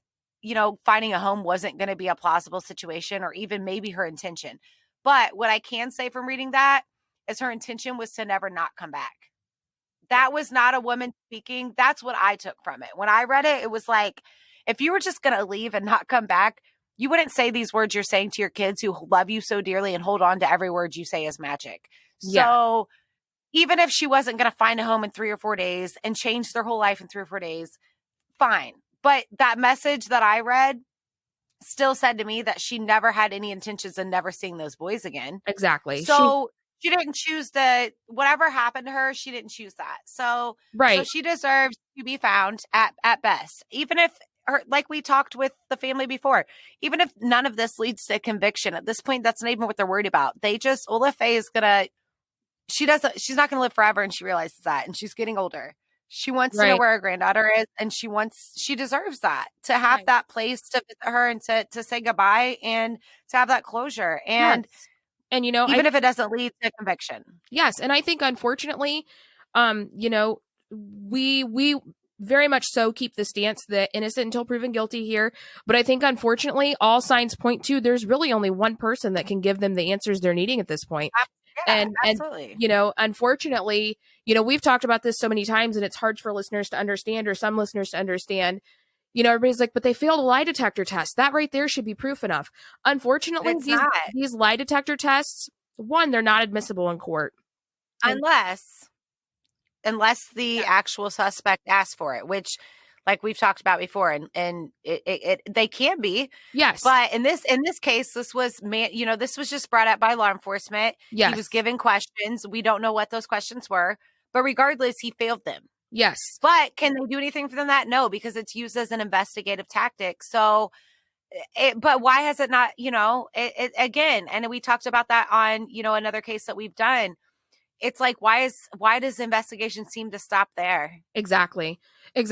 finding a home wasn't going to be a plausible situation, or even maybe her intention. But what I can say from reading that is her intention was to never not come back. That was not a woman speaking. That's what I took from it. When I read it, it was like, if you were just going to leave and not come back, you wouldn't say these words you're saying to your kids who love you so dearly and hold on to every word you say as magic. Yeah. So even if she wasn't going to find a home in 3 or 4 days and change their whole life in 3 or 4 days, fine. But that message that I read still said to me that she never had any intentions of never seeing those boys again. Exactly. So she didn't choose whatever happened to her, she didn't choose that. So she deserves to be found at best. Even if like we talked with the family before, even if none of this leads to conviction, at this point, that's not even what they're worried about. Ola Faye is she's not gonna live forever, and she realizes that, and she's getting older. She wants to know where her granddaughter is, and she deserves that, to have that place to visit her and to say goodbye and to have that closure. And and even if it doesn't lead to conviction. Yes, and I think unfortunately, we very much so keep the stance that innocent until proven guilty here. But I think unfortunately, all signs point to there's really only one person that can give them the answers they're needing at this point. Absolutely. And unfortunately, we've talked about this so many times, and it's hard for listeners to understand, or some listeners to understand. Everybody's like, but they failed a lie detector test. That right there should be proof enough. Unfortunately, these lie detector tests, one, they're not admissible in court. Unless the actual suspect asks for it, which, like we've talked about before, and they can be. Yes. But in this case, this was this was just brought up by law enforcement. Yes. He was given questions. We don't know what those questions were, but regardless, he failed them. Yes. But can they do anything from that? No, because it's used as an investigative tactic. So, but why has it not, again, and we talked about that on, another case that we've done. It's like, why does the investigation seem to stop there? Exactly. And,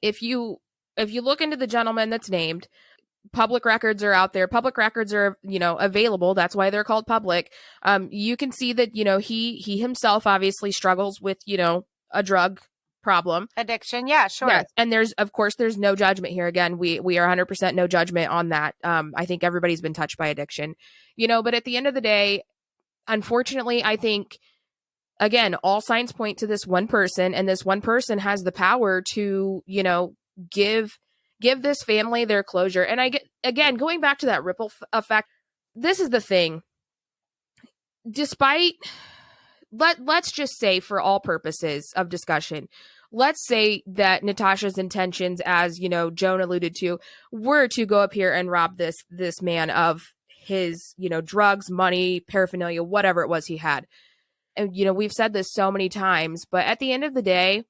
if you look into the gentleman that's named, public records are out there. Public records are, available. That's why they're called public. You can see that, he himself obviously struggles with, a drug problem. Addiction. Yeah, sure. Yes. And there's no judgment here. Again, we are 100% no judgment on that. I think everybody's been touched by addiction, but at the end of the day, unfortunately, I think, again, all signs point to this one person, and this one person has the power to, give this family their closure. And I get, again, going back to that ripple effect, this is the thing. Despite, let's just say, for all purposes of discussion, let's say that Natasha's intentions, as, Joan alluded to, were to go up here and rob this man of his, drugs, money, paraphernalia, whatever it was he had. And, we've said this so many times, but at the end of the day,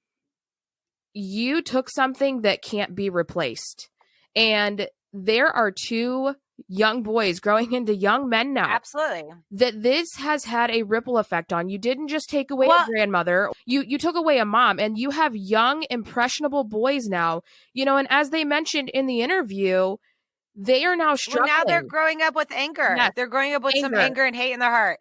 you took something that can't be replaced. And there are two young boys growing into young men now. Absolutely. That this has had a ripple effect on. You didn't just take away a grandmother. You took away a mom, and you have young, impressionable boys now. And as they mentioned in the interview, they are now struggling. Well, now they're growing up with anger. Yes. They're growing up with some anger and hate in their heart.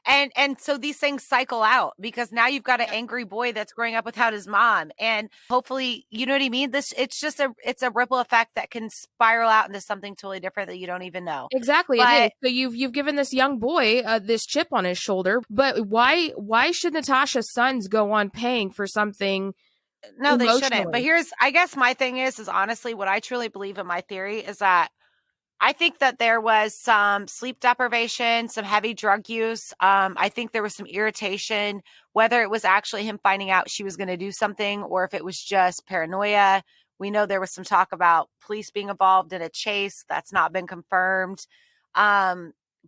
And so these things cycle out, because now you've got an angry boy that's growing up without his mom. And hopefully, you know what I mean? It's a ripple effect that can spiral out into something totally different that you don't even know. Exactly. But, so you've given this young boy this chip on his shoulder, but why should Natasha's sons go on paying for something? No, they shouldn't. But I guess my thing is honestly, what I truly believe in my theory is that I think that there was some sleep deprivation, some heavy drug use. I think there was some irritation, whether it was actually him finding out she was going to do something or if it was just paranoia. We know there was some talk about police being involved in a chase. That's not been confirmed. But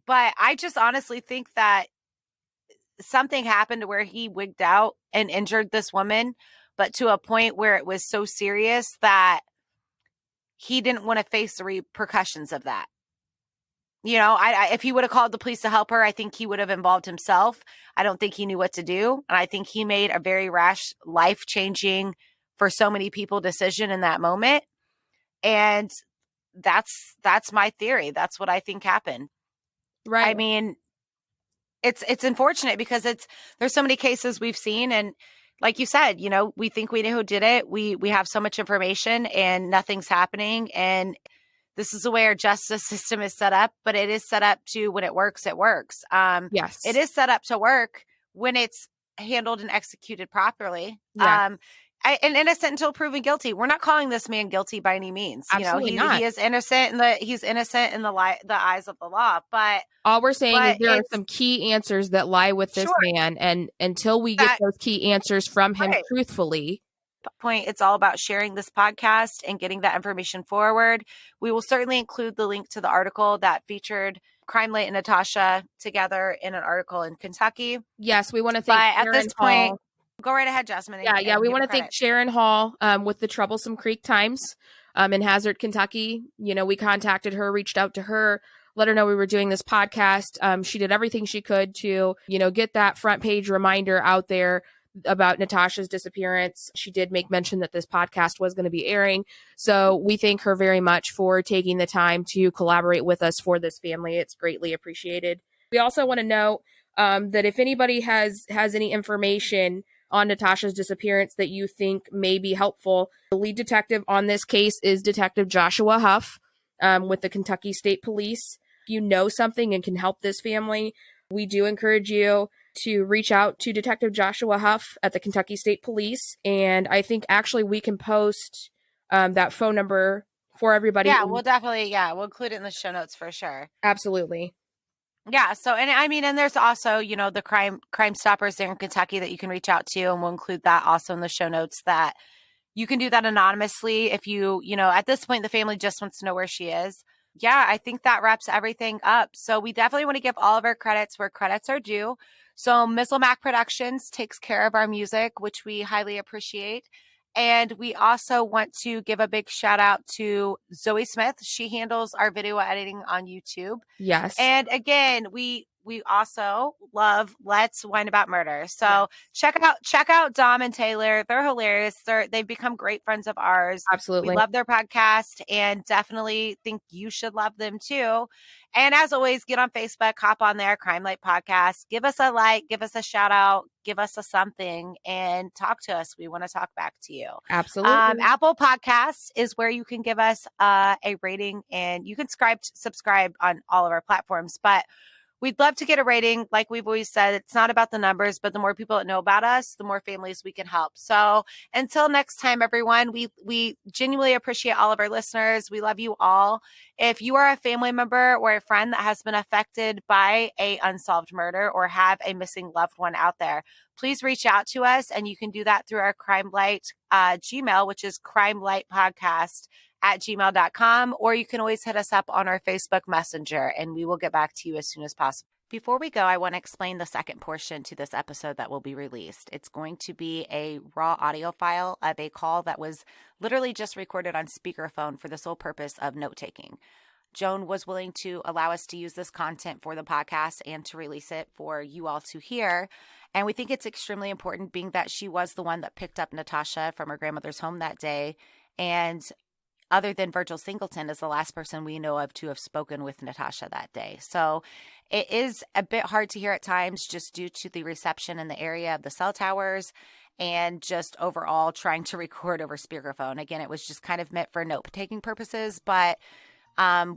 I just honestly think that something happened where he wigged out and injured this woman, but to a point where it was so serious that he didn't want to face the repercussions of that. If he would have called the police to help her, I think he would have involved himself. I don't think he knew what to do. And I think he made a very rash, life-changing for so many people decision in that moment. And that's my theory. That's what I think happened. Right. I mean, it's unfortunate because there's so many cases we've seen, and like you said, we think we know who did it. We have so much information and nothing's happening. And this is the way our justice system is set up, but it is set up to, when it works, it works. Yes. It is set up to work when it's handled and executed properly. Yeah. And innocent until proven guilty. We're not calling this man guilty by any means. Absolutely not. He is innocent he's innocent in the eyes of the law. But all we're saying is there are some key answers that lie with this man, and until we get those key answers from him truthfully, point, it's all about sharing this podcast and getting that information forward. We will certainly include the link to the article that featured Crimelight and Natasha together in an article in Kentucky. Yes, we want to thank But at Sharon this Hall. point, go right ahead, Jasmine. Yeah, we give want her to thank credit. Sharon Hall with the Troublesome Creek Times in Hazard, Kentucky. We contacted her, reached out to her, let her know we were doing this podcast. She did everything she could to, get that front page reminder out there about Natasha's disappearance. She did make mention that this podcast was going to be airing. So we thank her very much for taking the time to collaborate with us for this family. It's greatly appreciated. We also want to note that if anybody has any information on Natasha's disappearance that you think may be helpful, the lead detective on this case is Detective Joshua Huff with the Kentucky State Police. If you know something and can help this family, we do encourage you to reach out to Detective Joshua Huff at the Kentucky State Police. And I think actually we can post that phone number for everybody. Yeah, we'll include it in the show notes for sure. Absolutely. Yeah. So, and there's also, the Crime Stoppers there in Kentucky that you can reach out to, and we'll include that also in the show notes, that you can do that anonymously if you, at this point, the family just wants to know where she is. Yeah, I think that wraps everything up. So we definitely want to give all of our credits where credits are due. So Missile Mac Productions takes care of our music, which we highly appreciate. And we also want to give a big shout out to Zoe Smith. She handles our video editing on YouTube. Yes. And again, we also love Let's Whine About Murder. So check out Dom and Taylor. They're hilarious. They've become great friends of ours. Absolutely. We love their podcast and definitely think you should love them too. And as always, get on Facebook, hop on there, Crimelight Podcasts. Give us a like, give us a shout out, give us a something, and talk to us. We want to talk back to you. Absolutely. Apple Podcasts is where you can give us a rating, and you can subscribe on all of our platforms. But we'd love to get a rating. Like we've always said, it's not about the numbers, but the more people that know about us, the more families we can help. So until next time, everyone, we genuinely appreciate all of our listeners. We love you all. If you are a family member or a friend that has been affected by a unsolved murder or have a missing loved one out there, please reach out to us. And you can do that through our Crimelight Gmail, which is crimelightpodcast@gmail.com, or you can always hit us up on our Facebook Messenger, and we will get back to you as soon as possible. Before we go, I want to explain the second portion to this episode that will be released. It's going to be a raw audio file of a call that was literally just recorded on speakerphone for the sole purpose of note-taking. Joan was willing to allow us to use this content for the podcast and to release it for you all to hear. And we think it's extremely important, being that she was the one that picked up Natasha from her grandmother's home that day. And other than Virgil Singleton, is the last person we know of to have spoken with Natasha that day. So it is a bit hard to hear at times, just due to the reception in the area of the cell towers and just overall trying to record over speakerphone. Again, it was just kind of meant for note-taking purposes, but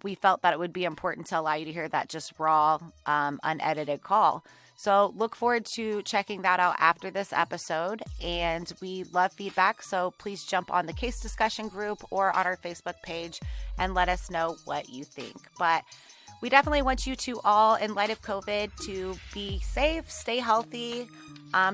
we felt that it would be important to allow you to hear that just raw, unedited call. So look forward to checking that out after this episode. And we love feedback, so please jump on the case discussion group or on our Facebook page and let us know what you think. But we definitely want you to all, in light of COVID, to be safe, stay healthy.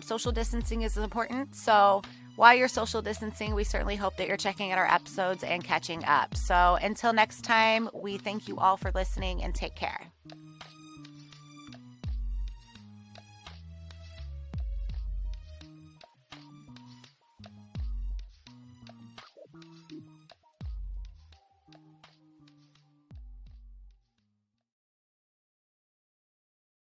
Social distancing is important. So while you're social distancing, we certainly hope that you're checking out our episodes and catching up. So until next time, we thank you all for listening, and take care.